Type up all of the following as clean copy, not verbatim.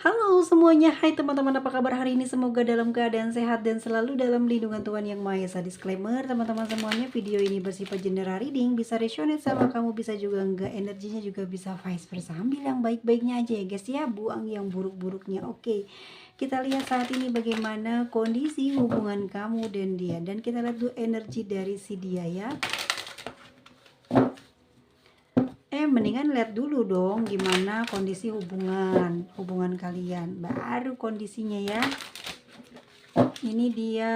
Halo semuanya, hai teman-teman, apa kabar hari ini? Semoga dalam keadaan sehat dan selalu dalam lindungan Tuhan Yang Maha Esa. Disclaimer, teman-teman semuanya, video ini bersifat general reading, bisa resonate sama kamu, bisa juga enggak, energinya juga bisa vice versa. Ambil yang baik-baiknya aja ya guys ya, buang yang buruk-buruknya. Oke, kita lihat saat ini bagaimana kondisi hubungan kamu dan dia, dan kita lihat dulu energi dari si dia ya. Mendingan lihat dulu dong gimana kondisi hubungan kalian, baru kondisinya ya. Ini dia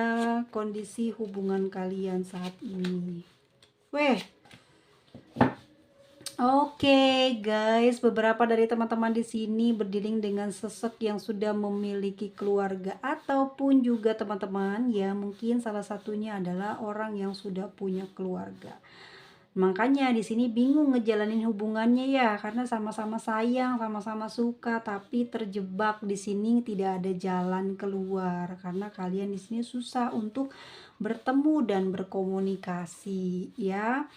kondisi hubungan kalian saat ini. Weh, oke guys, beberapa dari teman-teman di sini berdealing dengan sosok yang sudah memiliki keluarga, ataupun juga teman-teman ya, mungkin salah satunya adalah orang yang sudah punya keluarga. Makanya di sini bingung ngejalanin hubungannya ya, karena sama-sama sayang, sama-sama suka, tapi terjebak di sini, tidak ada jalan keluar karena kalian di sini susah untuk bertemu dan berkomunikasi ya.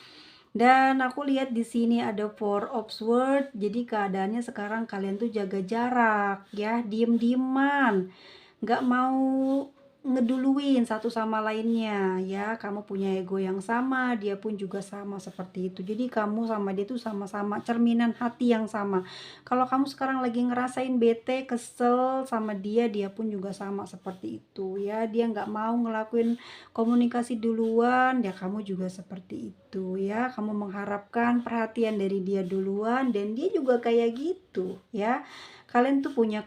Dan aku lihat di sini ada Four of Swords, jadi keadaannya sekarang kalian tuh jaga jarak ya, diem-dieman, nggak mau ngeduluin satu sama lainnya ya. Kamu punya ego yang sama, dia pun juga sama seperti itu. Jadi kamu sama dia tuh sama-sama cerminan hati yang sama. Kalau kamu sekarang lagi ngerasain bete, kesel sama dia, dia pun juga sama seperti itu ya. Dia nggak mau ngelakuin komunikasi duluan, ya kamu juga seperti itu ya. Kamu mengharapkan perhatian dari dia duluan, dan dia juga kayak gitu ya. Kalian tuh punya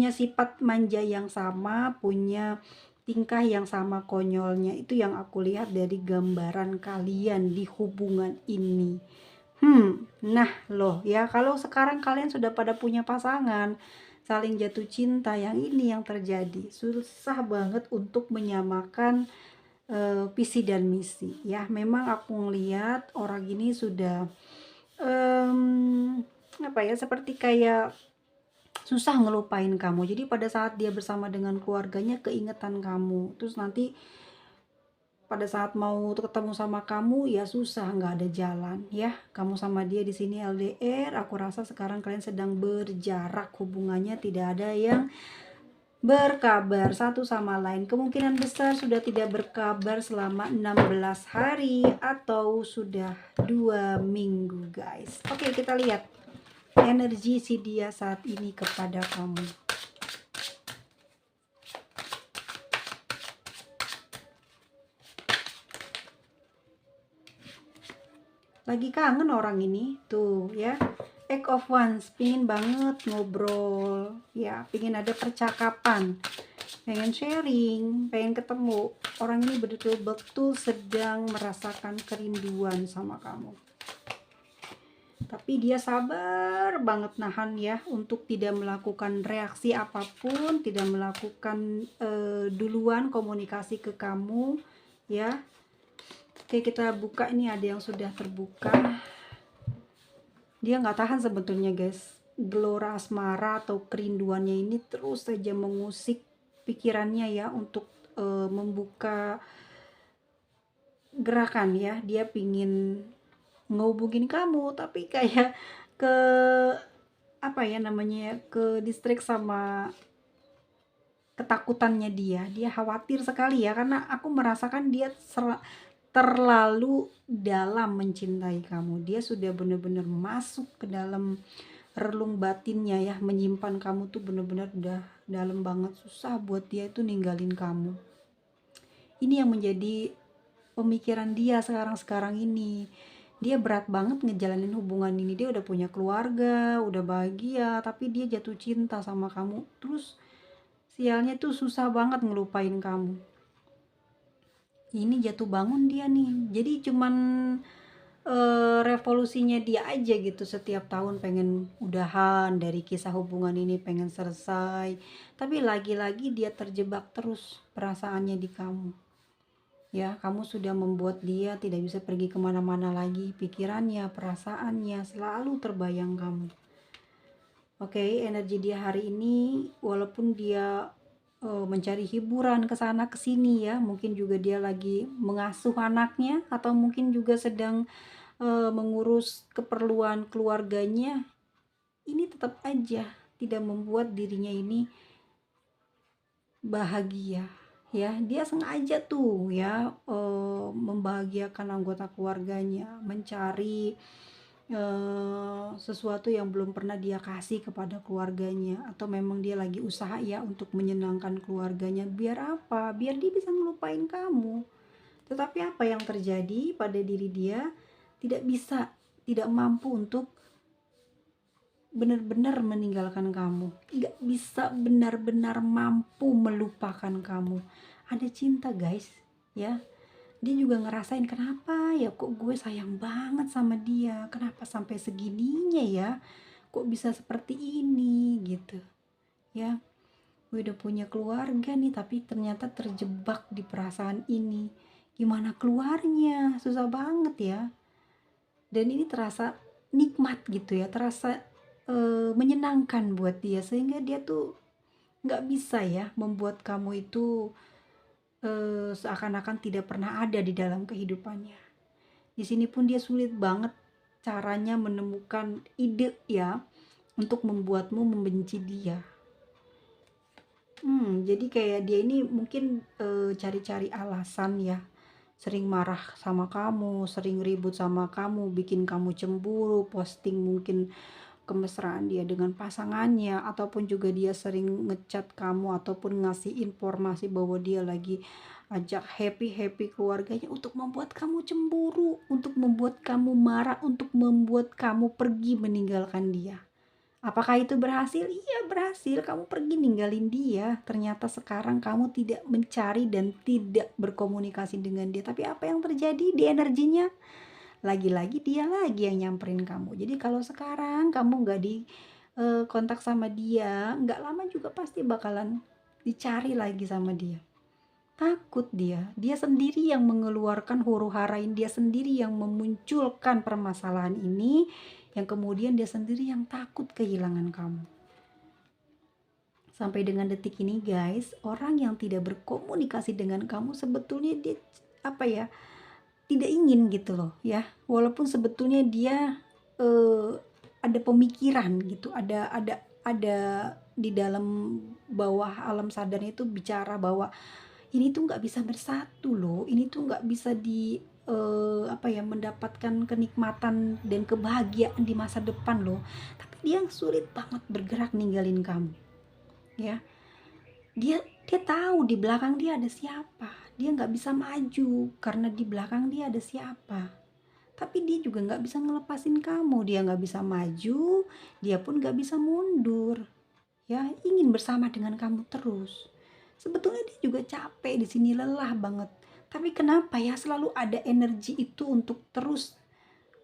sifat manja yang sama, punya tingkah yang sama konyolnya. Itu yang aku lihat dari gambaran kalian di hubungan ini. Nah loh ya, kalau sekarang kalian sudah pada punya pasangan, saling jatuh cinta, yang ini yang terjadi. Susah banget untuk menyamakan visi dan misi ya. Memang aku ngelihat orang ini sudah apa ya, seperti kayak susah ngelupain kamu. Jadi pada saat dia bersama dengan keluarganya keingetan kamu. Terus nanti pada saat mau ketemu sama kamu ya susah, nggak ada jalan ya. Kamu sama dia di sini LDR. Aku rasa sekarang kalian sedang berjarak hubungannya, tidak ada yang berkabar satu sama lain. Kemungkinan besar sudah tidak berkabar selama 16 hari atau sudah 2 minggu guys. Oke, kita lihat energi si dia saat ini kepada kamu. Lagi kangen orang ini tuh ya. Egg of Wands, pingin banget ngobrol ya, pingin ada percakapan, pengen sharing, pengen ketemu. Orang ini betul-betul sedang merasakan kerinduan sama kamu, tapi dia sabar banget nahan ya, untuk tidak melakukan reaksi apapun, tidak melakukan duluan komunikasi ke kamu ya. Oke, kita buka, ini ada yang sudah terbuka. Dia nggak tahan sebetulnya guys, gelora asmara atau kerinduannya ini terus saja mengusik pikirannya ya, untuk membuka gerakan ya. Dia pingin ngehubungin kamu, tapi kayak ke apa ya namanya ya, ke distract sama ketakutannya dia khawatir sekali ya, karena aku merasakan dia terlalu dalam mencintai kamu. Dia sudah benar-benar masuk ke dalam relung batinnya ya, menyimpan kamu tuh benar-benar udah dalam banget. Susah buat dia itu ninggalin kamu. Ini yang menjadi pemikiran dia sekarang ini. Dia berat banget ngejalanin hubungan ini. Dia udah punya keluarga, udah bahagia, tapi dia jatuh cinta sama kamu. Terus sialnya tuh susah banget ngelupain kamu. Ini jatuh bangun dia nih. Jadi cuman revolusinya dia aja gitu, setiap tahun pengen udahan dari kisah hubungan ini, pengen selesai, tapi lagi-lagi dia terjebak terus perasaannya di kamu ya. Kamu sudah membuat dia tidak bisa pergi kemana-mana lagi, pikirannya, perasaannya selalu terbayang kamu. Oke, energi dia hari ini, walaupun dia mencari hiburan ke sana ke sini ya, mungkin juga dia lagi mengasuh anaknya, atau mungkin juga sedang mengurus keperluan keluarganya, ini tetap aja tidak membuat dirinya ini bahagia, ya. Dia sengaja tuh ya, membahagiakan anggota keluarganya, mencari sesuatu yang belum pernah dia kasih kepada keluarganya, atau memang dia lagi usaha ya untuk menyenangkan keluarganya. Biar apa? Biar dia bisa ngelupain kamu. Tetapi apa yang terjadi pada diri dia? Tidak bisa, tidak mampu untuk benar-benar meninggalkan kamu, nggak bisa benar-benar mampu melupakan kamu. Ada cinta guys, ya. Dia juga ngerasain, kenapa ya kok gue sayang banget sama dia, kenapa sampai segininya ya, kok bisa seperti ini gitu ya. Gue udah punya keluarga nih tapi ternyata terjebak di perasaan ini, gimana keluarnya, susah banget ya. Dan ini terasa nikmat gitu ya, terasa menyenangkan buat dia, sehingga dia tuh nggak bisa ya membuat kamu itu seakan-akan tidak pernah ada di dalam kehidupannya. Di sini pun dia sulit banget caranya menemukan ide ya untuk membuatmu membenci dia. Jadi kayak dia ini mungkin cari-cari alasan ya, sering marah sama kamu, sering ribut sama kamu, bikin kamu cemburu, posting mungkin kemesraan dia dengan pasangannya, ataupun juga dia sering ngechat kamu ataupun ngasih informasi bahwa dia lagi ajak happy keluarganya, untuk membuat kamu cemburu, untuk membuat kamu marah, untuk membuat kamu pergi meninggalkan dia. Apakah itu berhasil? Iya berhasil, kamu pergi ninggalin dia. Ternyata sekarang kamu tidak mencari dan tidak berkomunikasi dengan dia. Tapi apa yang terjadi di energinya? Lagi-lagi dia lagi yang nyamperin kamu. Jadi kalau sekarang kamu nggak di kontak sama dia, nggak lama juga pasti bakalan dicari lagi sama dia. Takut dia sendiri yang mengeluarkan huru-hara ini, dia sendiri yang memunculkan permasalahan ini, yang kemudian dia sendiri yang takut kehilangan kamu. Sampai dengan detik ini guys, orang yang tidak berkomunikasi dengan kamu sebetulnya dia apa ya, tidak ingin gitu loh ya, walaupun sebetulnya dia eh, ada pemikiran gitu, ada di dalam bawah alam sadarnya itu bicara bahwa ini tuh nggak bisa bersatu loh, ini tuh nggak bisa di apa ya, mendapatkan kenikmatan dan kebahagiaan di masa depan loh. Tapi dia sulit banget bergerak ninggalin kamu ya. Dia tahu di belakang dia ada siapa, dia nggak bisa maju karena di belakang dia ada siapa. Tapi dia juga nggak bisa ngelepasin kamu, dia nggak bisa maju, dia pun nggak bisa mundur ya, ingin bersama dengan kamu terus. Sebetulnya dia juga capek di sini, lelah banget, tapi kenapa ya selalu ada energi itu untuk terus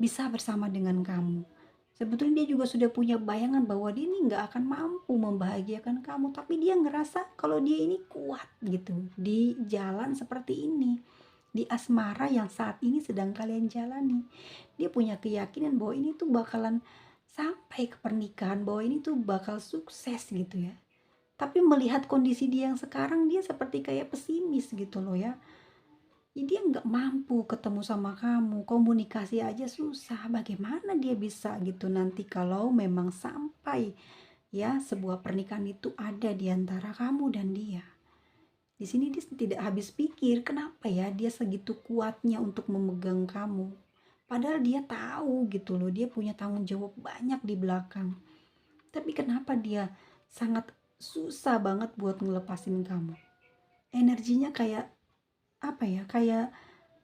bisa bersama dengan kamu. Sebetulnya dia juga sudah punya bayangan bahwa dia ini nggak akan mampu membahagiakan kamu, tapi dia ngerasa kalau dia ini kuat gitu di jalan seperti ini, di asmara yang saat ini sedang kalian jalani. Dia punya keyakinan bahwa ini tuh bakalan sampai ke pernikahan, bahwa ini tuh bakal sukses gitu ya. Tapi melihat kondisi dia yang sekarang, dia seperti kayak pesimis gitu loh ya. Dia nggak mampu ketemu sama kamu, komunikasi aja susah. Bagaimana dia bisa gitu nanti kalau memang sampai ya sebuah pernikahan itu ada di antara kamu dan dia. Di sini dia tidak habis pikir, kenapa ya dia segitu kuatnya untuk memegang kamu. Padahal dia tahu gitu loh, dia punya tanggung jawab banyak di belakang. Tapi kenapa dia sangat susah banget buat ngelepasin kamu. Energinya kayak apa ya, kayak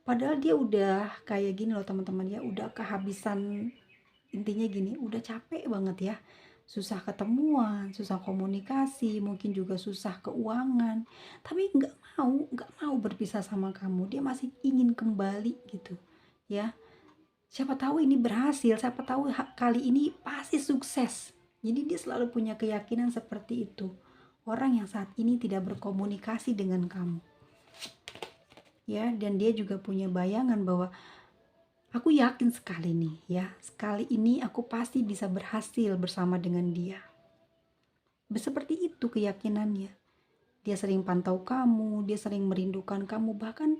padahal dia udah kayak gini loh teman-teman ya, udah kehabisan, intinya gini, udah capek banget ya, susah ketemuan, susah komunikasi, mungkin juga susah keuangan, tapi nggak mau berpisah sama kamu, dia masih ingin kembali gitu ya. Siapa tahu ini berhasil, siapa tahu kali ini pasti sukses. Jadi dia selalu punya keyakinan seperti itu, orang yang saat ini tidak berkomunikasi dengan kamu ya. Dan dia juga punya bayangan bahwa aku yakin sekali nih ya, sekali ini aku pasti bisa berhasil bersama dengan dia. Seperti itu keyakinannya. Dia sering pantau kamu, dia sering merindukan kamu. Bahkan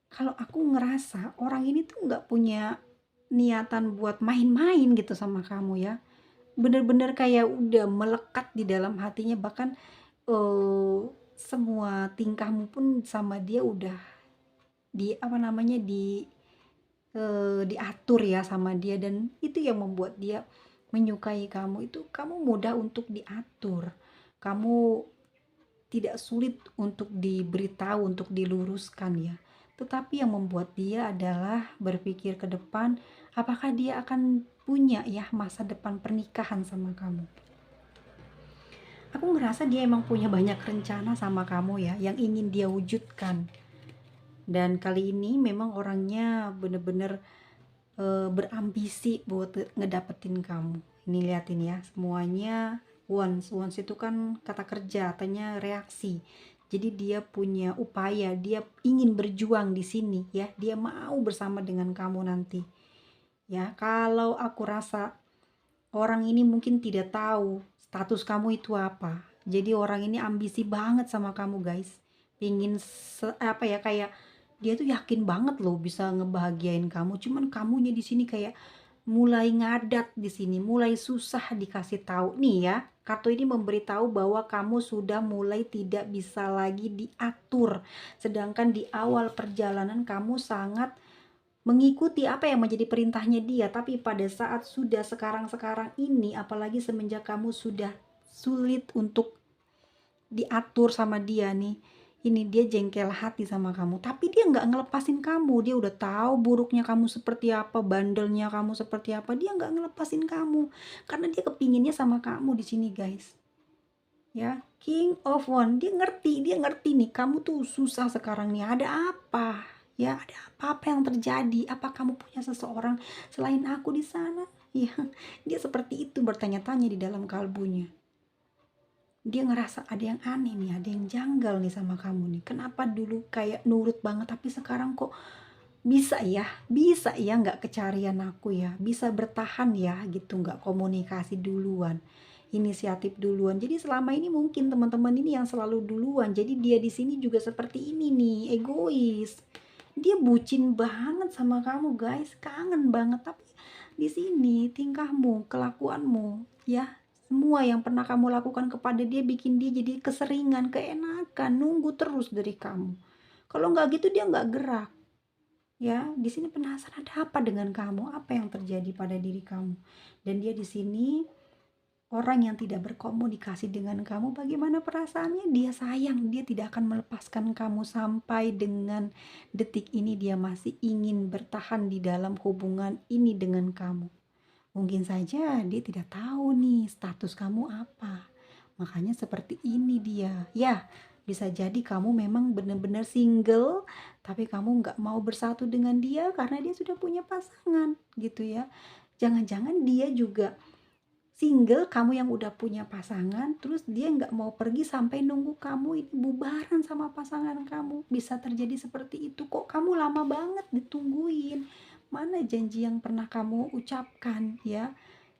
kalau aku ngerasa orang ini tuh nggak punya niatan buat main-main gitu sama kamu ya. bener-bener kayak udah melekat di dalam hatinya, bahkan eh, semua tingkahmu pun sama dia udah di apa namanya diatur ya sama dia, dan itu yang membuat dia menyukai kamu. Itu kamu mudah untuk diatur, kamu tidak sulit untuk diberitahu, untuk diluruskan ya. Tetapi yang membuat dia adalah berpikir ke depan, apakah dia akan punya ya masa depan pernikahan sama kamu. Aku ngerasa dia emang punya banyak rencana sama kamu ya, yang ingin dia wujudkan. Dan kali ini memang orangnya bener-bener berambisi buat ngedapetin kamu. Ini liatin ya, semuanya once itu kan kata kerja, artinya reaksi. Jadi dia punya upaya, dia ingin berjuang di sini ya, dia mau bersama dengan kamu nanti. Ya, kalau aku rasa orang ini mungkin tidak tahu status kamu itu apa. Jadi orang ini ambisi banget sama kamu guys. Pingin apa ya, kayak dia tuh yakin banget loh bisa ngebahagiain kamu. Cuman kamunya di sini kayak mulai ngadat di sini, mulai susah dikasih tahu nih ya. Kartu ini memberitahu bahwa kamu sudah mulai tidak bisa lagi diatur. Sedangkan di awal perjalanan kamu sangat mengikuti apa yang menjadi perintahnya dia, tapi pada saat sudah sekarang-sekarang ini, apalagi semenjak kamu sudah sulit untuk diatur sama dia nih, ini dia jengkel hati sama kamu, tapi dia nggak ngelepasin kamu. Dia udah tahu buruknya kamu seperti apa, bandelnya kamu seperti apa, dia nggak ngelepasin kamu karena dia kepinginnya sama kamu di sini guys. Ya, King of One, dia ngerti nih kamu tuh susah sekarang nih, ada apa ya, ada apa yang terjadi, apa kamu punya seseorang selain aku di sana ya. Dia seperti itu bertanya-tanya di dalam kalbunya. Dia ngerasa ada yang aneh nih, ada yang janggal nih sama kamu nih. Kenapa dulu kayak nurut banget, tapi sekarang kok bisa ya nggak kecarian aku ya, bisa bertahan ya gitu, nggak komunikasi duluan, inisiatif duluan. Jadi selama ini mungkin teman-teman ini yang selalu duluan, jadi dia di sini juga seperti ini nih, egois. Dia bucin banget sama kamu guys, kangen banget, tapi di sini tingkahmu, kelakuanmu ya, semua yang pernah kamu lakukan kepada dia bikin dia jadi keseringan, keenakan, nunggu terus dari kamu. Kalau nggak gitu dia nggak gerak. Ya, di sini penasaran ada apa dengan kamu, apa yang terjadi pada diri kamu. Dan dia di sini orang yang tidak berkomunikasi dengan kamu, bagaimana perasaannya? Dia sayang, dia tidak akan melepaskan kamu sampai dengan detik ini, dia masih ingin bertahan di dalam hubungan ini dengan kamu. Mungkin saja dia tidak tahu nih status kamu apa. Makanya seperti ini dia. Ya, bisa jadi kamu memang benar-benar single, tapi kamu nggak mau bersatu dengan dia karena dia sudah punya pasangan gitu ya. Jangan-jangan dia juga single, kamu yang udah punya pasangan, terus dia nggak mau pergi sampai nunggu kamu ini bubaran sama pasangan kamu. Bisa terjadi seperti itu. Kok kamu lama banget ditungguin? Mana janji yang pernah kamu ucapkan ya?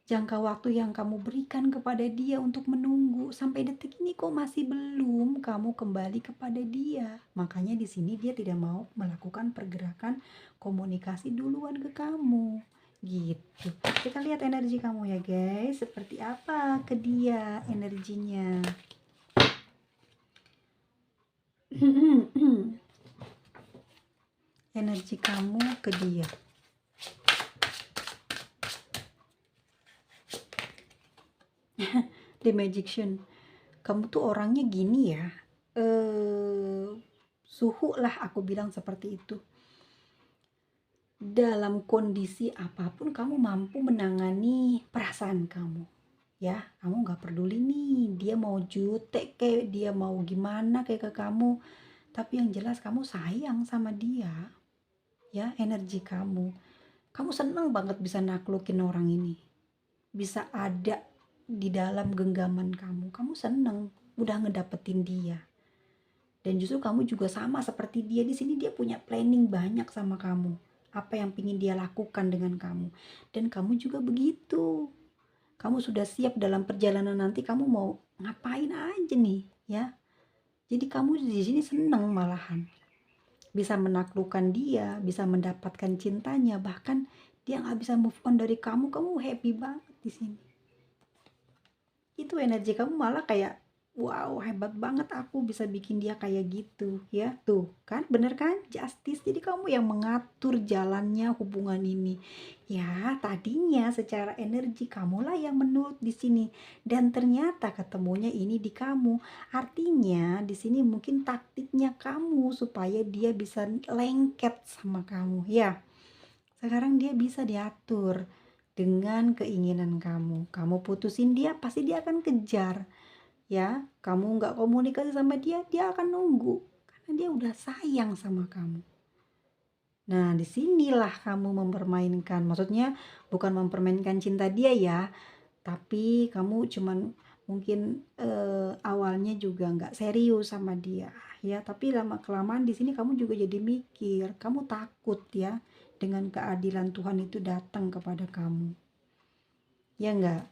Jangka waktu yang kamu berikan kepada dia untuk menunggu sampai detik ini kok masih belum kamu kembali kepada dia. Makanya di sini dia tidak mau melakukan pergerakan komunikasi duluan ke kamu. Gitu. Kita lihat energi kamu ya guys, seperti apa ke dia energinya. Energi kamu ke dia. The Magician. Kamu tuh orangnya gini ya, suhu lah aku bilang seperti itu. Dalam kondisi apapun kamu mampu menangani perasaan kamu. Ya, kamu gak peduli nih dia mau jutek kayak, dia mau gimana kayak ke kamu. Tapi yang jelas kamu sayang sama dia. Ya, energi kamu. Kamu seneng banget bisa naklukin orang ini. Bisa ada di dalam genggaman kamu. Kamu seneng udah ngedapetin dia. Dan justru kamu juga sama seperti dia di sini, dia punya planning banyak sama kamu. Apa yang ingin dia lakukan dengan kamu. Dan kamu juga begitu. Kamu sudah siap dalam perjalanan nanti kamu mau ngapain aja nih, ya. Jadi kamu di sini seneng malahan. Bisa menaklukkan dia, bisa mendapatkan cintanya, bahkan dia nggak bisa move on dari kamu, kamu happy banget di sini. itu energi kamu malah kayak, wow hebat banget aku bisa bikin dia kayak gitu ya. Tuh kan bener kan, justice. Jadi kamu yang mengatur jalannya hubungan ini. Ya tadinya secara energi kamulah yang menurut di sini, dan ternyata ketemunya ini di kamu. Artinya di sini mungkin taktiknya kamu supaya dia bisa lengket sama kamu ya. Sekarang dia bisa diatur dengan keinginan kamu. Kamu putusin dia, pasti dia akan kejar. Ya, kamu nggak komunikasi sama dia, dia akan nunggu. Karena dia udah sayang sama kamu. Nah, disinilah kamu mempermainkan. Maksudnya bukan mempermainkan cinta dia ya, tapi kamu cuman mungkin awalnya juga nggak serius sama dia ya, tapi lama kelamaan di sini kamu juga jadi mikir, kamu takut ya dengan keadilan Tuhan itu datang kepada kamu, ya enggak?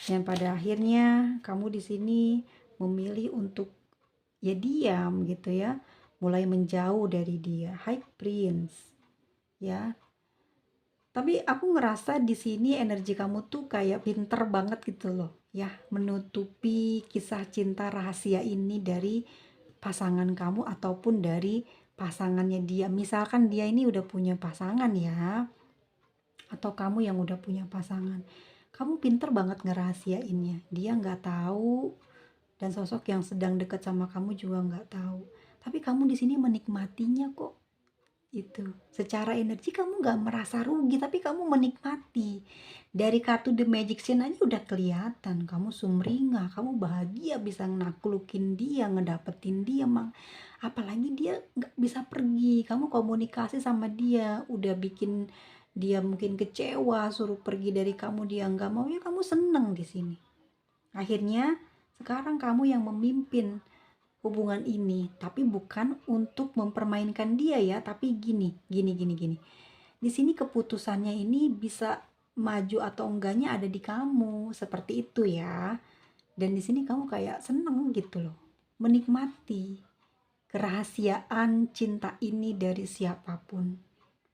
Dan pada akhirnya kamu di sini memilih untuk ya diam gitu ya, mulai menjauh dari dia. High Prince ya. Tapi aku ngerasa di sini energi kamu tuh kayak pinter banget gitu loh ya, menutupi kisah cinta rahasia ini dari pasangan kamu ataupun dari pasangannya dia. Misalkan dia ini udah punya pasangan ya, atau kamu yang udah punya pasangan. Kamu pinter banget ngerahasiainnya. Dia nggak tahu, dan sosok yang sedang dekat sama kamu juga nggak tahu. Tapi kamu di sini menikmatinya kok. Itu secara energi kamu nggak merasa rugi, tapi kamu menikmati. Dari kartu The Magician aja udah kelihatan kamu sumringah, kamu bahagia bisa naklukin dia, ngedapetin dia, mang. Apalagi dia nggak bisa pergi, kamu komunikasi sama dia, udah bikin dia mungkin kecewa, suruh pergi dari kamu dia nggak mau, ya kamu seneng di sini. Akhirnya sekarang kamu yang memimpin hubungan ini, tapi bukan untuk mempermainkan dia ya, tapi gini. Di sini keputusannya ini bisa maju atau enggaknya ada di kamu, seperti itu ya. Dan di sini kamu kayak seneng gitu loh, menikmati kerahasiaan cinta ini dari siapapun.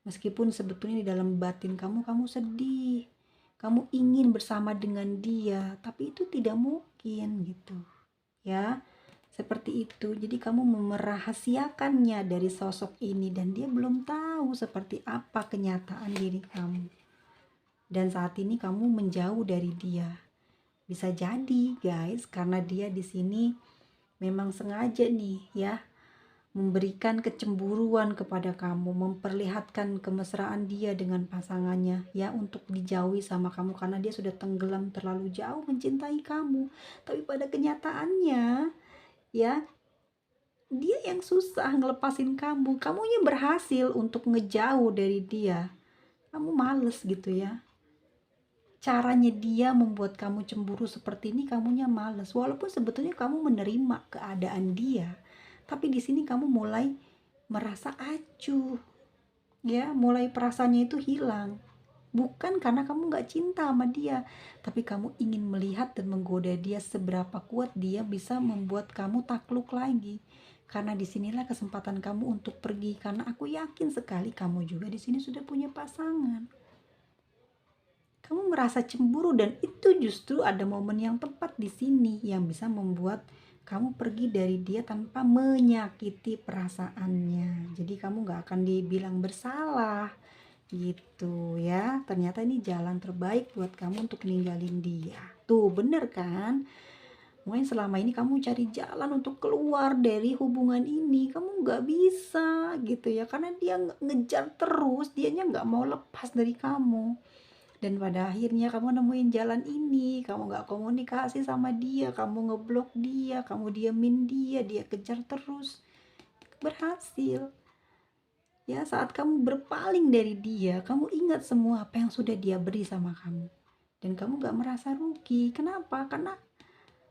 Meskipun sebetulnya di dalam batin kamu sedih, kamu ingin bersama dengan dia, tapi itu tidak mungkin gitu ya, seperti itu. Jadi kamu merahasiakannya dari sosok ini, dan dia belum tahu seperti apa kenyataan diri kamu. Dan saat ini kamu menjauh dari dia. Bisa jadi, guys, karena dia di sini memang sengaja nih ya, memberikan kecemburuan kepada kamu, memperlihatkan kemesraan dia dengan pasangannya ya, untuk dijauhi sama kamu karena dia sudah tenggelam terlalu jauh mencintai kamu. Tapi pada kenyataannya ya, dia yang susah ngelepasin kamu, kamunya berhasil untuk ngejauh dari dia. Kamu males gitu ya, caranya dia membuat kamu cemburu seperti ini, kamunya males. Walaupun sebetulnya kamu menerima keadaan dia, tapi di sini kamu mulai merasa acuh ya, mulai perasaannya itu hilang. Bukan karena kamu gak cinta sama dia, tapi kamu ingin melihat dan menggoda dia seberapa kuat dia bisa membuat kamu takluk lagi. Karena disinilah kesempatan kamu untuk pergi, karena aku yakin sekali kamu juga di sini sudah punya pasangan. Kamu merasa cemburu, dan itu justru ada momen yang tepat di sini yang bisa membuat kamu pergi dari dia tanpa menyakiti perasaannya. Jadi kamu gak akan dibilang bersalah gitu ya. Ternyata ini jalan terbaik buat kamu untuk ninggalin dia. Tuh bener kan? Mungkin selama ini kamu cari jalan untuk keluar dari hubungan ini, kamu nggak bisa gitu ya, karena dia ngejar terus, dianya nggak mau lepas dari kamu. Dan pada akhirnya kamu nemuin jalan ini, kamu nggak komunikasi sama dia, kamu ngeblok dia, kamu diemin dia, dia kejar terus. Berhasil. Ya, saat kamu berpaling dari dia, kamu ingat semua apa yang sudah dia beri sama kamu. Dan kamu gak merasa rugi. Kenapa? Karena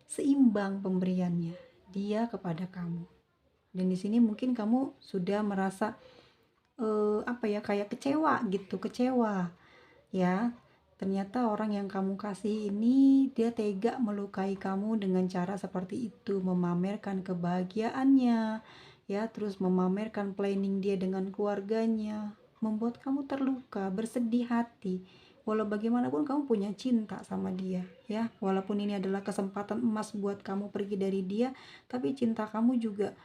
seimbang pemberiannya dia kepada kamu. Dan di sini mungkin kamu sudah merasa apa ya, kayak kecewa gitu, kecewa ya. Ternyata orang yang kamu kasih ini dia tega melukai kamu dengan cara seperti itu, memamerkan kebahagiaannya ya, terus memamerkan planning dia dengan keluarganya, membuat kamu terluka, bersedih hati. Walau bagaimanapun kamu punya cinta sama dia ya, walaupun ini adalah kesempatan emas buat kamu pergi dari dia, tapi cinta kamu juga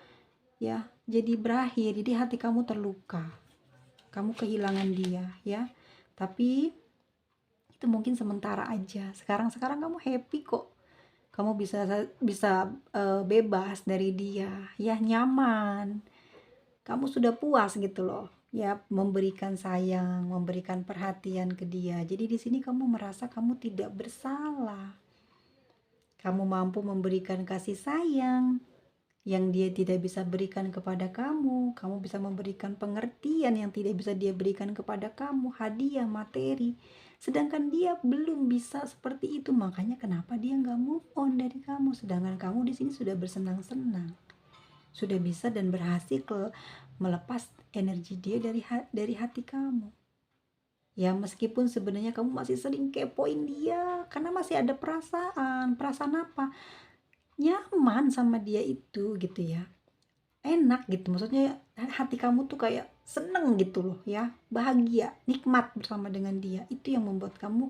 ya jadi berakhir, jadi hati kamu terluka, kamu kehilangan dia ya. Tapi itu mungkin sementara aja. Sekarang kamu happy kok, kamu bisa bisa bebas dari dia ya, nyaman, kamu sudah puas gitu loh ya, memberikan sayang, memberikan perhatian ke dia. Jadi di sini kamu merasa kamu tidak bersalah, kamu mampu memberikan kasih sayang yang dia tidak bisa berikan kepada kamu bisa memberikan pengertian yang tidak bisa dia berikan kepada kamu, hadiah materi, sedangkan dia belum bisa seperti itu. Makanya kenapa dia nggak move on dari kamu, sedangkan kamu di sini sudah bersenang-senang, sudah bisa dan berhasil melepas energi dia dari hati kamu. Ya meskipun sebenarnya kamu masih sering kepoin dia karena masih ada perasaan apa? Nyaman sama dia itu gitu ya. Enak gitu, maksudnya hati kamu tuh kayak seneng gitu loh ya, bahagia, nikmat bersama dengan dia. Itu yang membuat kamu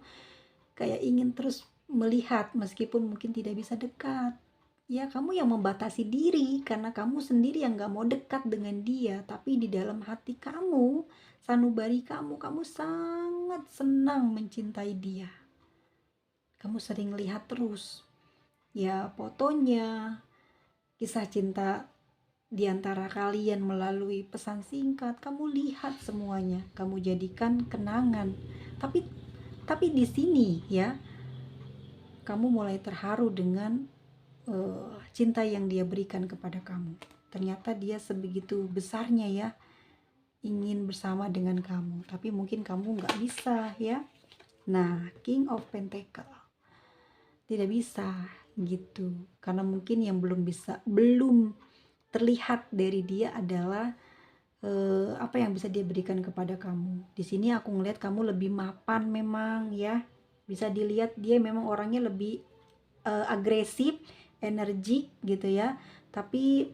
kayak ingin terus melihat meskipun mungkin tidak bisa dekat. Ya kamu yang membatasi diri karena kamu sendiri yang gak mau dekat dengan dia, tapi di dalam hati kamu, sanubari kamu sangat senang mencintai dia. Kamu sering lihat terus ya fotonya, kisah cinta di antara kalian melalui pesan singkat, kamu lihat semuanya, kamu jadikan kenangan. Tapi di sini ya, kamu mulai terharu dengan cinta yang dia berikan kepada kamu. Ternyata dia sebegitu besarnya ya, ingin bersama dengan kamu, tapi mungkin kamu nggak bisa ya. Nah, King of Pentacle tidak bisa gitu, karena mungkin yang belum terlihat dari dia adalah apa yang bisa dia berikan kepada kamu. Di sini aku ngelihat kamu lebih mapan memang ya. Bisa dilihat dia memang orangnya lebih agresif, energik gitu ya. Tapi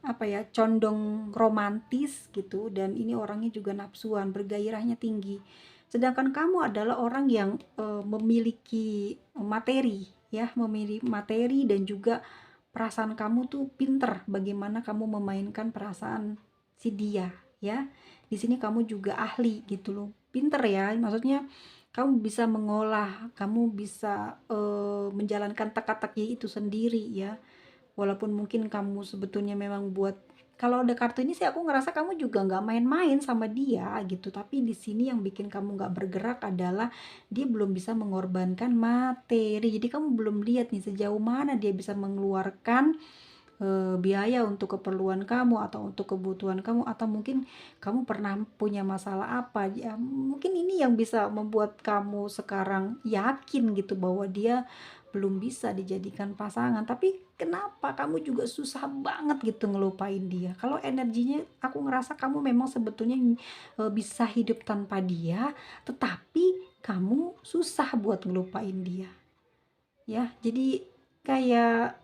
apa ya, condong romantis gitu, dan ini orangnya juga nafsuan, bergairahnya tinggi. Sedangkan kamu adalah orang yang memiliki materi ya, memiliki materi dan juga perasaan kamu tuh pinter bagaimana kamu memainkan perasaan si dia ya. Di sini kamu juga ahli gitu loh, pinter ya, maksudnya kamu bisa mengolah, kamu bisa menjalankan teka-teki itu sendiri ya. Walaupun mungkin kamu sebetulnya memang buat, kalau ada kartu ini sih aku ngerasa kamu juga nggak main-main sama dia gitu, tapi di sini yang bikin kamu nggak bergerak adalah dia belum bisa mengorbankan materi. Jadi kamu belum lihat nih sejauh mana dia bisa mengeluarkan biaya untuk keperluan kamu atau untuk kebutuhan kamu, atau mungkin kamu pernah punya masalah apa ya, mungkin ini yang bisa membuat kamu sekarang yakin gitu bahwa dia belum bisa dijadikan pasangan. Tapi kenapa kamu juga susah banget gitu ngelupain dia, kalau energinya aku ngerasa kamu memang sebetulnya bisa hidup tanpa dia, tetapi kamu susah buat ngelupain dia ya. Jadi kayak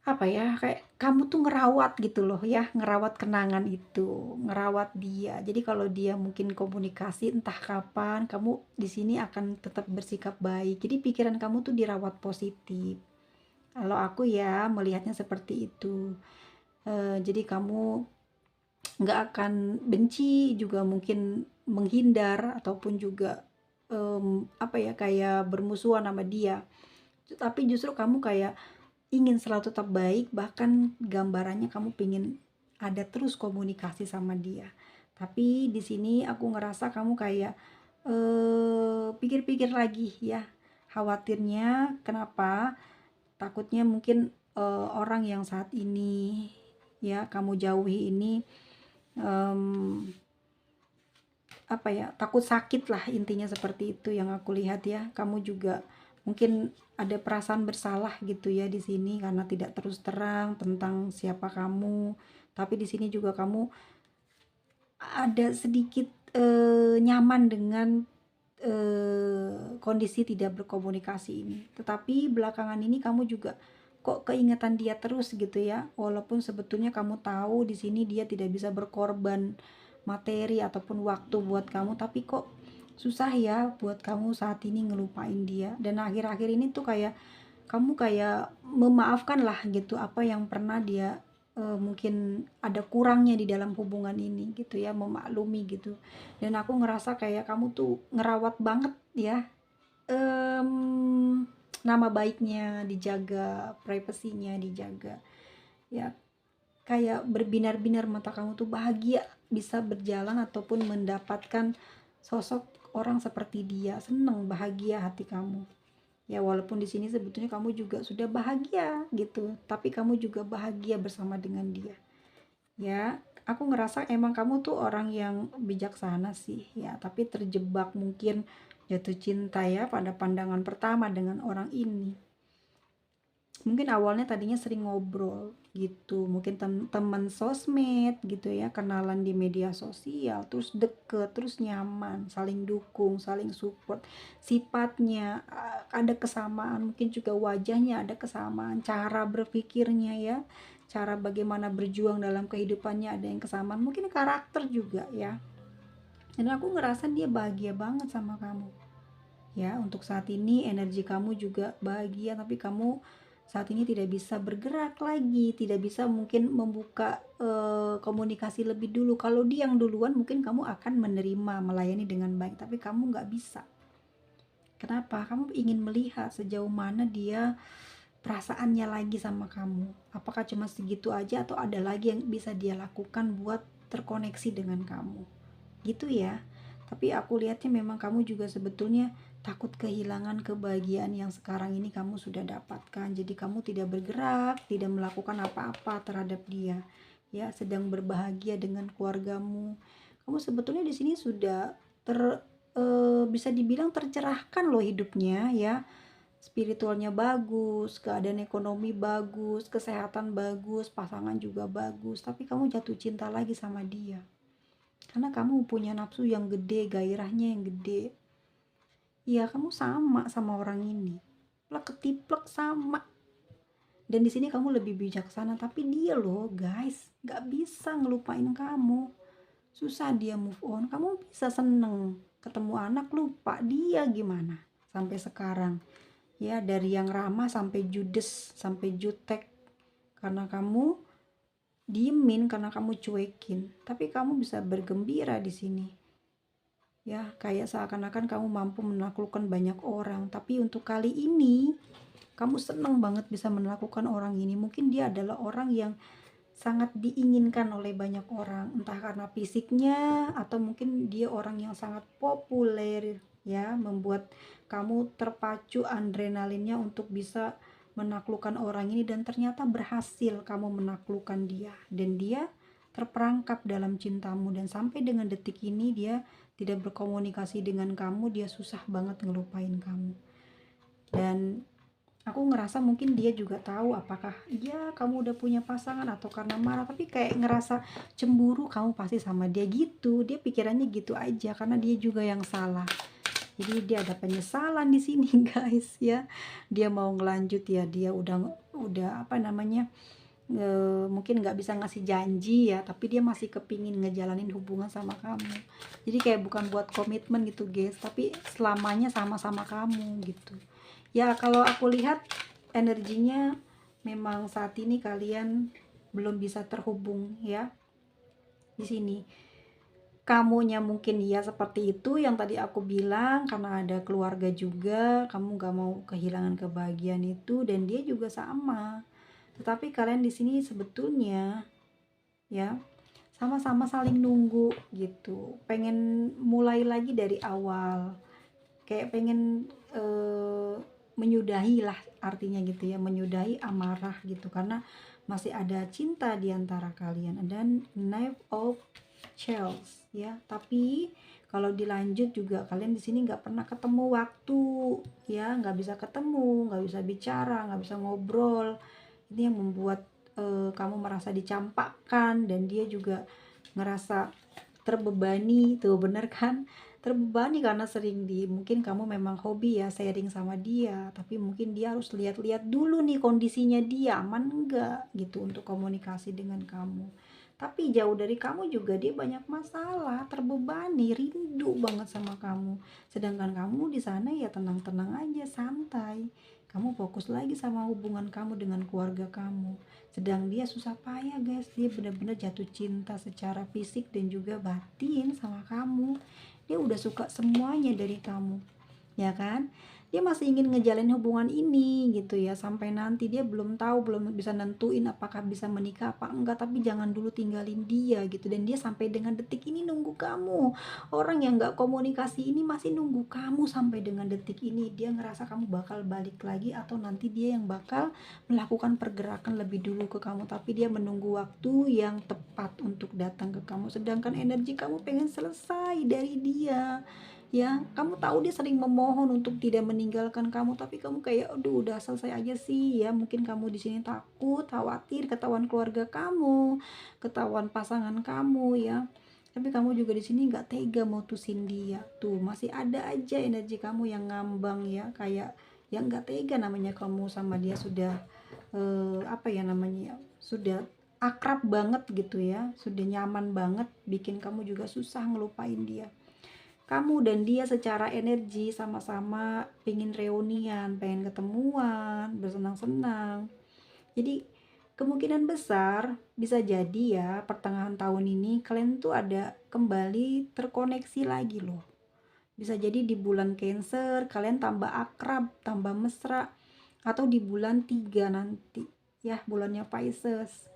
apa ya, kayak kamu tuh ngerawat gitu loh ya, ngerawat kenangan itu, ngerawat dia. Jadi kalau dia mungkin komunikasi entah kapan, kamu di sini akan tetap bersikap baik. Jadi pikiran kamu tuh dirawat positif. Kalau aku ya melihatnya seperti itu. Jadi kamu nggak akan benci, juga mungkin menghindar ataupun juga apa ya, kayak bermusuhan sama dia. Tapi justru kamu kayak ingin selalu tetap baik, bahkan gambarannya kamu pingin ada terus komunikasi sama dia. Tapi di sini aku ngerasa kamu kayak pikir-pikir lagi ya, khawatirnya kenapa, takutnya mungkin orang yang saat ini ya kamu jauhi ini apa ya, takut sakit lah, intinya seperti itu yang aku lihat ya. Kamu juga mungkin ada perasaan bersalah gitu ya di sini karena tidak terus terang tentang siapa kamu. Tapi di sini juga kamu ada sedikit nyaman dengan kondisi tidak berkomunikasi ini. Tetapi belakangan ini kamu juga kok keingetan dia terus gitu ya. Walaupun sebetulnya kamu tahu di sini dia tidak bisa berkorban materi ataupun waktu buat kamu, tapi kok susah ya buat kamu saat ini ngelupain dia. Dan akhir-akhir ini tuh kayak kamu kayak memaafkan lah gitu apa yang pernah dia mungkin ada kurangnya di dalam hubungan ini gitu ya, memaklumi gitu. Dan aku ngerasa kayak kamu tuh ngerawat banget ya, nama baiknya dijaga, privasinya dijaga ya, kayak berbinar-binar mata kamu tuh bahagia bisa berjalan ataupun mendapatkan sosok orang seperti dia. Seneng, bahagia hati kamu ya, walaupun di sini sebetulnya kamu juga sudah bahagia gitu, tapi kamu juga bahagia bersama dengan dia ya. Aku ngerasa emang kamu tuh orang yang bijaksana sih ya, tapi terjebak mungkin jatuh cinta ya pada pandangan pertama dengan orang ini. Mungkin awalnya tadinya sering ngobrol gitu, mungkin teman sosmed gitu ya, kenalan di media sosial, terus deket, terus nyaman, saling dukung, saling support, sifatnya ada kesamaan, mungkin juga wajahnya ada kesamaan, cara berpikirnya ya, cara bagaimana berjuang dalam kehidupannya ada yang kesamaan, mungkin karakter juga ya. Dan aku ngerasa dia bahagia banget sama kamu ya. Untuk saat ini energi kamu juga bahagia, tapi kamu saat ini tidak bisa bergerak lagi, tidak bisa mungkin membuka komunikasi lebih dulu. Kalau dia yang duluan mungkin kamu akan menerima, melayani dengan baik, tapi kamu nggak bisa. Kenapa? Kamu ingin melihat sejauh mana dia perasaannya lagi sama kamu. Apakah cuma segitu aja atau ada lagi yang bisa dia lakukan buat terkoneksi dengan kamu gitu ya. Tapi aku lihatnya memang kamu juga sebetulnya takut kehilangan kebahagiaan yang sekarang ini kamu sudah dapatkan. Jadi kamu tidak bergerak, tidak melakukan apa-apa terhadap dia ya, sedang berbahagia dengan keluargamu. Kamu sebetulnya di sini sudah bisa dibilang tercerahkan loh hidupnya ya. Spiritualnya bagus, keadaan ekonomi bagus, kesehatan bagus, pasangan juga bagus, tapi kamu jatuh cinta lagi sama dia karena kamu punya nafsu yang gede, gairahnya yang gede. Iya, kamu sama orang ini, plek ketiplek sama. Dan di sini kamu lebih bijaksana, tapi dia loh guys gak bisa ngelupain kamu. Susah dia move on. Kamu bisa seneng ketemu anak, lupa dia gimana sampai sekarang ya, dari yang ramah sampai judes, sampai jutek karena kamu diemin, karena kamu cuekin. Tapi kamu bisa bergembira di sini ya, kayak seakan-akan kamu mampu menaklukkan banyak orang. Tapi untuk kali ini kamu seneng banget bisa menaklukkan orang ini. Mungkin dia adalah orang yang sangat diinginkan oleh banyak orang, entah karena fisiknya atau mungkin dia orang yang sangat populer ya, membuat kamu terpacu adrenalinnya untuk bisa menaklukkan orang ini. Dan ternyata berhasil kamu menaklukkan dia, dan dia terperangkap dalam cintamu. Dan sampai dengan detik ini dia tidak berkomunikasi dengan kamu, dia susah banget ngelupain kamu. Dan aku ngerasa mungkin dia juga tahu apakah ya kamu udah punya pasangan atau karena marah, tapi kayak ngerasa cemburu kamu pasti sama dia gitu. Dia pikirannya gitu aja karena dia juga yang salah. Jadi dia ada penyesalan di sini guys ya. Dia mau ngelanjut ya, dia udah apa namanya, mungkin nggak bisa ngasih janji ya, tapi dia masih kepingin ngejalanin hubungan sama kamu. Jadi kayak bukan buat komitmen gitu guys, tapi selamanya sama-sama kamu gitu ya. Kalau aku lihat energinya memang saat ini kalian belum bisa terhubung ya. Di sini kamunya mungkin ya seperti itu yang tadi aku bilang, karena ada keluarga juga, kamu gak mau kehilangan kebahagiaan itu, dan dia juga sama. Tetapi kalian di sini sebetulnya ya sama-sama saling nunggu gitu, pengen mulai lagi dari awal, kayak pengen menyudahi lah artinya gitu ya, menyudahi amarah gitu, karena masih ada cinta di antara kalian. Dan Knight of Shells ya, tapi kalau dilanjut juga kalian di sini nggak pernah ketemu waktu ya, nggak bisa ketemu, nggak bisa bicara, nggak bisa ngobrol. Ini yang membuat kamu merasa dicampakkan, dan dia juga ngerasa terbebani tuh, bener kan? Terbebani karena sering mungkin kamu memang hobi ya sharing sama dia, tapi mungkin dia harus lihat-lihat dulu nih kondisinya dia aman enggak gitu untuk komunikasi dengan kamu. Tapi jauh dari kamu juga dia banyak masalah, terbebani, rindu banget sama kamu. Sedangkan kamu di sana ya tenang-tenang aja, santai. Kamu fokus lagi sama hubungan kamu dengan keluarga kamu. Sedang dia susah payah guys, dia benar-benar jatuh cinta secara fisik dan juga batin sama kamu. Dia udah suka semuanya dari kamu, ya kan? Dia masih ingin ngejalin hubungan ini gitu ya, sampai nanti dia belum tahu, belum bisa nentuin apakah bisa menikah apa enggak, tapi jangan dulu tinggalin dia gitu. Dan dia sampai dengan detik ini nunggu kamu. Orang yang nggak komunikasi ini masih nunggu kamu sampai dengan detik ini. Dia ngerasa kamu bakal balik lagi atau nanti dia yang bakal melakukan pergerakan lebih dulu ke kamu, tapi dia menunggu waktu yang tepat untuk datang ke kamu. Sedangkan energi kamu pengen selesai dari dia, ya. Kamu tahu dia sering memohon untuk tidak meninggalkan kamu, tapi kamu kayak aduh udah selesai aja sih ya. Mungkin kamu di sini takut, khawatir ketahuan keluarga kamu, ketahuan pasangan kamu ya. Tapi kamu juga di sini nggak tega mutusin dia. Tuh masih ada aja energi kamu yang ngambang ya, kayak yang nggak tega. Namanya kamu sama dia sudah apa ya namanya ya, sudah akrab banget gitu ya, sudah nyaman banget, bikin kamu juga susah ngelupain dia. Kamu dan dia secara energi sama-sama pengen reunian, pengen ketemuan, bersenang-senang. Jadi kemungkinan besar bisa jadi ya pertengahan tahun ini kalian tuh ada kembali terkoneksi lagi loh. Bisa jadi di bulan Cancer kalian tambah akrab, tambah mesra, atau di bulan 3 nanti ya, bulannya Pisces.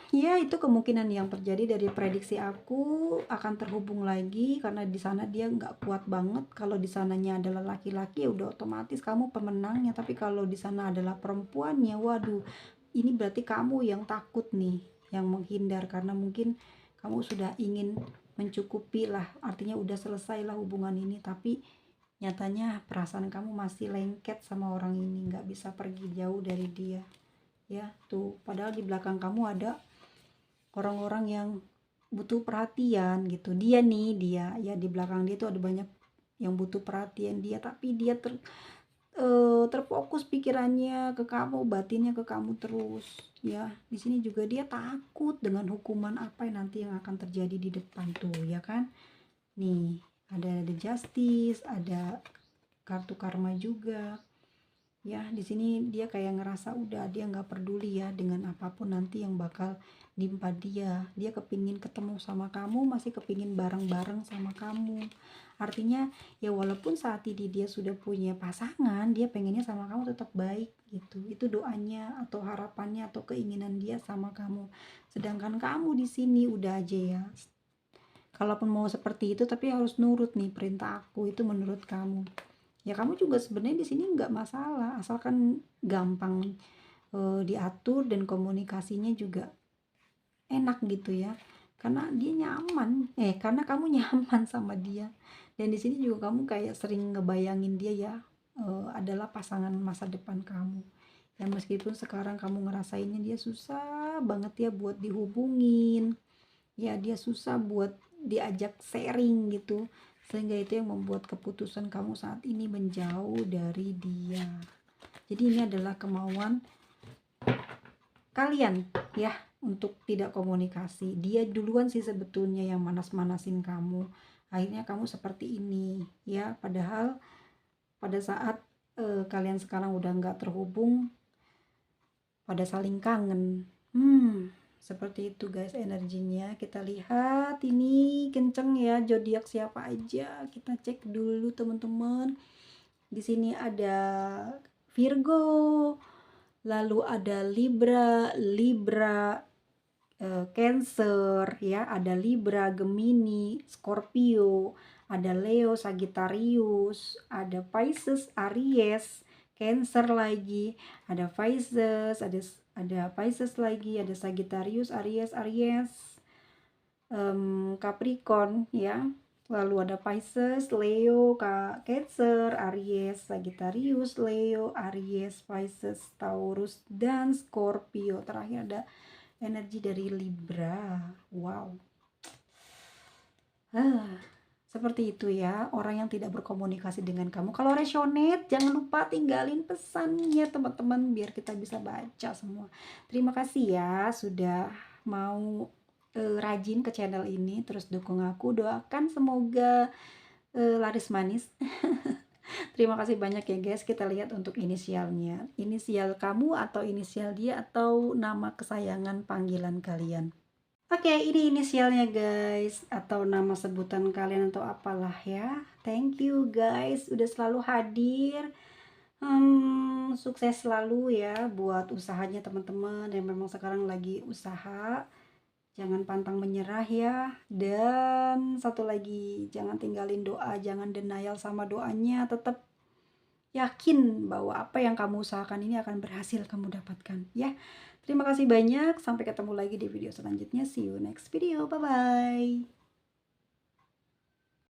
Ya itu kemungkinan yang terjadi dari prediksi aku. Akan terhubung lagi karena di sana dia nggak kuat banget. Kalau di sananya adalah laki-laki ya udah otomatis kamu pemenangnya. Tapi kalau di sana adalah perempuannya, waduh, ini berarti kamu yang takut nih, yang menghindar karena mungkin kamu sudah ingin mencukupi lah. Artinya udah selesai lah hubungan ini, tapi nyatanya perasaan kamu masih lengket sama orang ini, nggak bisa pergi jauh dari dia. Ya tuh, padahal di belakang kamu ada orang-orang yang butuh perhatian gitu. Dia ya di belakang dia tuh ada banyak yang butuh perhatian dia, tapi dia terfokus pikirannya ke kamu, batinnya ke kamu terus ya. Di sini juga dia takut dengan hukuman apa yang nanti yang akan terjadi di depan tuh ya kan. Nih ada the justice, ada kartu karma juga ya. Di sini dia kayak ngerasa udah dia nggak peduli ya dengan apapun nanti yang bakal nimpa dia kepingin ketemu sama kamu, masih kepingin bareng-bareng sama kamu. Artinya ya walaupun saat ini dia sudah punya pasangan, dia pengennya sama kamu tetap baik gitu. Itu doanya atau harapannya atau keinginan dia sama kamu. Sedangkan kamu di sini udah aja ya, kalaupun mau seperti itu tapi harus nurut nih perintah aku, itu menurut kamu. Ya kamu juga sebenarnya di sini nggak masalah, asalkan gampang diatur dan komunikasinya juga enak gitu ya. Karena dia nyaman, karena kamu nyaman sama dia. Dan di sini juga kamu kayak sering ngebayangin dia ya, adalah pasangan masa depan kamu. Ya meskipun sekarang kamu ngerasainnya dia susah banget ya buat dihubungin. Ya dia susah buat diajak sharing gitu, sehingga itu yang membuat keputusan kamu saat ini menjauh dari dia. Jadi ini adalah kemauan kalian ya untuk tidak komunikasi. Dia duluan sih sebetulnya yang manas-manasin kamu, akhirnya kamu seperti ini ya. Padahal pada saat kalian sekarang udah nggak terhubung, pada saling kangen. Seperti itu guys energinya. Kita lihat ini kenceng ya zodiak siapa aja. Kita cek dulu teman-teman. Di sini ada Virgo, lalu ada Libra, Cancer ya, ada Libra, Gemini, Scorpio, ada Leo, Sagittarius, ada Pisces, Aries, Cancer lagi, ada Pisces, ada Pisces lagi, ada Sagittarius, Aries, Capricorn ya. Lalu ada Pisces, Leo, Cancer, Aries, Sagittarius, Leo, Aries, Pisces, Taurus, dan Scorpio. Terakhir ada energi dari Libra. Wow. Seperti itu ya, orang yang tidak berkomunikasi dengan kamu. Kalau resonate, jangan lupa tinggalin pesannya teman-teman, biar kita bisa baca semua. Terima kasih ya sudah mau rajin ke channel ini, terus dukung aku, doakan semoga laris manis. Terima kasih banyak ya guys. Kita lihat untuk inisialnya. Inisial kamu atau inisial dia atau nama kesayangan panggilan kalian. Oke, ini inisialnya guys, atau nama sebutan kalian atau apalah ya. Thank you guys, udah selalu hadir. Sukses selalu ya buat usahanya teman-teman yang memang sekarang lagi usaha. Jangan pantang menyerah ya. Dan satu lagi, jangan tinggalin doa, jangan denial sama doanya. Tetap yakin bahwa apa yang kamu usahakan ini akan berhasil kamu dapatkan ya. Terima kasih banyak, sampai ketemu lagi di video selanjutnya. See you next video, bye bye.